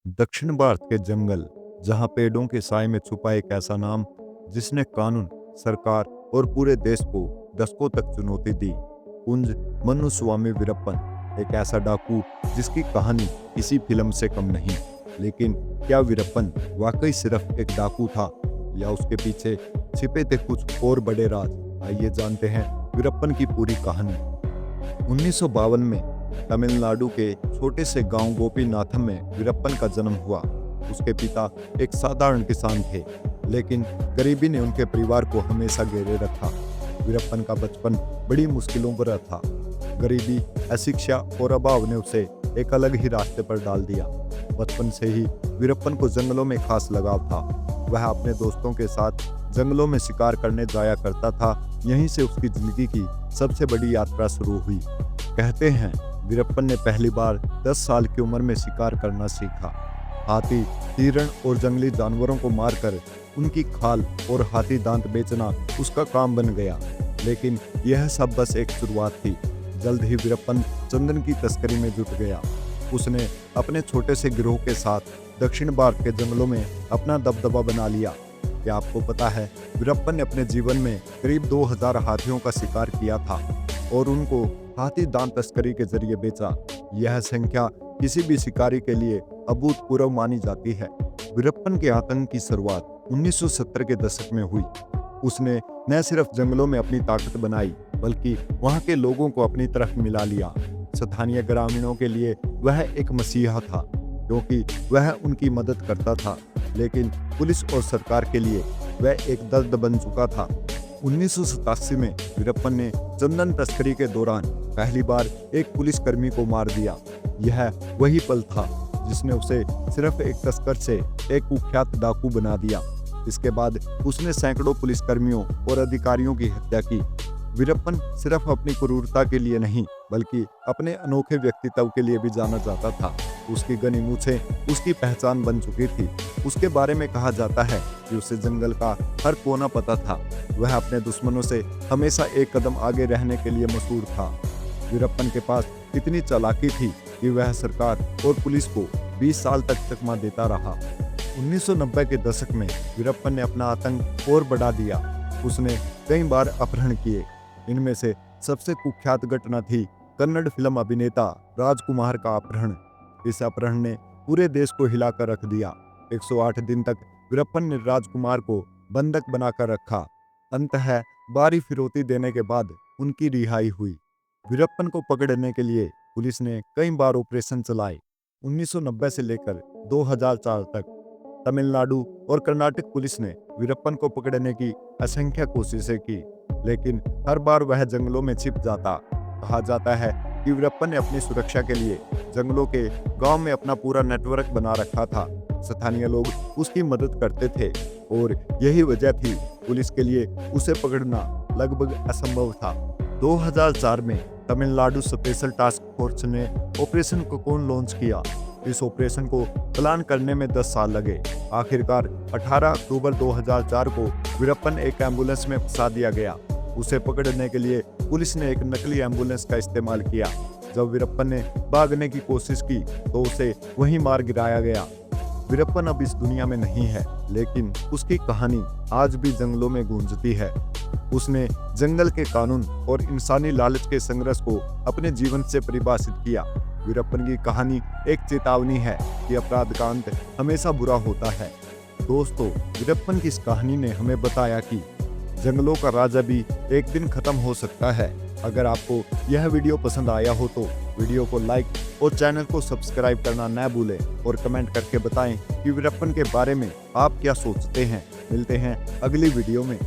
दक्षिण भारत के जंगल, जहां पेड़ों के साए में छुपा एक ऐसा नाम जिसने कानून, सरकार और पूरे देश को दशकों तक चुनौती दी। कुंज मन्नुस्वामी वीरप्पन, एक ऐसा डाकू जिसकी कहानी किसी फिल्म से कम नहीं। लेकिन क्या वीरप्पन वाकई सिर्फ एक डाकू था या उसके पीछे छिपे थे कुछ और बड़े राज? आइए जानते हैं वीरप्पन की पूरी कहानी। 1952 में तमिलनाडु के छोटे से गांव गोपीनाथम में वीरप्पन का जन्म हुआ। उसके पिता एक साधारण किसान थे, लेकिन गरीबी ने उनके परिवार को हमेशा घेरे रखा। वीरप्पन का बचपन बड़ी मुश्किलों भरा था। गरीबी, अशिक्षा और अभाव ने उसे एक अलग ही रास्ते पर डाल दिया। बचपन से ही वीरप्पन को जंगलों में खास लगाव था। वह अपने दोस्तों के साथ जंगलों में शिकार करने जाया करता था। यहीं से उसकी जिंदगी की सबसे बड़ी यात्रा शुरू हुई। कहते हैं वीरप्पन ने पहली बार 10 साल की उम्र में शिकार करना सीखा। हाथी, हिरण और जंगली जानवरों को मारकर उनकी खाल और हाथी दांत बेचना उसका काम बन गया। लेकिन यह सब बस एक शुरुआत थी। जल्द ही वीरप्पन चंदन की तस्करी में जुट गया। उसने अपने छोटे से गिरोह के साथ दक्षिण भारत के जंगलों में अपना दबदबा बना लिया। क्या आपको पता है, वीरप्पन ने अपने जीवन में करीब 2000 हाथियों का शिकार किया था और उनको हाथी दांत तस्करी के जरिए बेचा। यह संख्या किसी भी शिकारी के लिए अभूतपूर्व मानी जाती है। वीरप्पन के आतंक की शुरुआत 1970 के दशक में हुई। उसने न सिर्फ जंगलों में अपनी ताकत बनाई, बल्कि वहां के लोगों को अपनी तरफ मिला लिया। स्थानीय ग्रामीणों के लिए वह एक मसीहा था, क्योंकि वह उनकी मदद करता था। लेकिन पुलिस और सरकार के लिए वह एक दर्द बन चुका था। 1987 में वीरप्पन ने चंदन तस्करी के दौरान पहली बार एक पुलिसकर्मी को मार दिया। यह वही पल था जिसने उसे सिर्फ एक तस्कर से एक कुख्यात डाकू बना दिया। इसके बाद उसने सैकड़ों पुलिसकर्मियों और अधिकारियों की हत्या की। वीरप्पन सिर्फ अपनी क्रूरता के लिए नहीं, बल्कि अपने अनोखे व्यक्तित्व के लिए भी जाना जाता था। उसकी घनी मूंछें उसकी पहचान बन चुकी थी। उसके बारे में कहा जाता है कि उसे जंगल का हर कोना पता था। वह अपने दुश्मनों से हमेशा एक कदम आगे रहने के लिए मशहूर था। वीरप्पन के पास इतनी चालाकी थी कि वह सरकार और पुलिस को 20 साल तक चकमा देता रहा। 1990 के दशक में वीरप्पन ने अपना आतंक और बढ़ा दिया। उसने कई बार अपहरण किए। इनमें से सबसे कुख्यात घटना थी कन्नड़ फिल्म अभिनेता राजकुमार का अपहरण। इस अपहरण ने पूरे देश को हिलाकर रख दिया। 108 दिन तक वीरप्पन ने राजकुमार को बंधक बनाकर रखा। अंततः भारी फिरौती देने के बाद उनकी रिहाई हुई। वीरप्पन को पकड़ने के लिए पुलिस ने कई बार ऑपरेशन चलाए। 1990 से लेकर 2004 तक तमिलनाडु और कर्नाटक पुलिस ने वीरप्पन को पकड़ने की असंख्य कोशिशें की, लेकिन हर बार वह जंगलों में छिप जाता। कहा जाता है कि वीरप्पन ने अपनी सुरक्षा के लिए जंगलों के गांव में अपना पूरा नेटवर्क बना रखा था। स्थानीय लोग उसकी मदद करते थे और यही वजह थी पुलिस के लिए उसे पकड़ना लगभग असंभव था। 2004 में तमिलनाडु स्पेशल टास्क फोर्स ने ऑपरेशन कोकून लॉन्च किया। इस ऑपरेशन को प्लान करने में 10 साल लगे। आखिरकार 18 अक्टूबर 2004 को वीरप्पन एक एम्बुलेंस में फंसा दिया गया। उसे पकड़ने के लिए पुलिस ने एक नकली एम्बुलेंस का इस्तेमाल किया। जब वीरप्पन ने भागने की कोशिश की तो उसे वहीं मार गिराया गया। वीरप्पन अब इस दुनिया में नहीं है, लेकिन उसकी कहानी आज भी जंगलों में गूंजती है। उसने जंगल के कानून और इंसानी लालच के संघर्ष को अपने जीवन से परिभाषित किया। वीरप्पन की कहानी एक चेतावनी है कि अपराध का अंत हमेशा बुरा होता है। दोस्तों, वीरप्पन की इस कहानी ने हमें बताया कि जंगलों का राजा भी एक दिन खत्म हो सकता है। अगर आपको यह वीडियो पसंद आया हो तो वीडियो को लाइक और चैनल को सब्सक्राइब करना न भूलें और कमेंट करके बताएं कि वीरप्पन के बारे में आप क्या सोचते हैं। मिलते हैं अगली वीडियो में।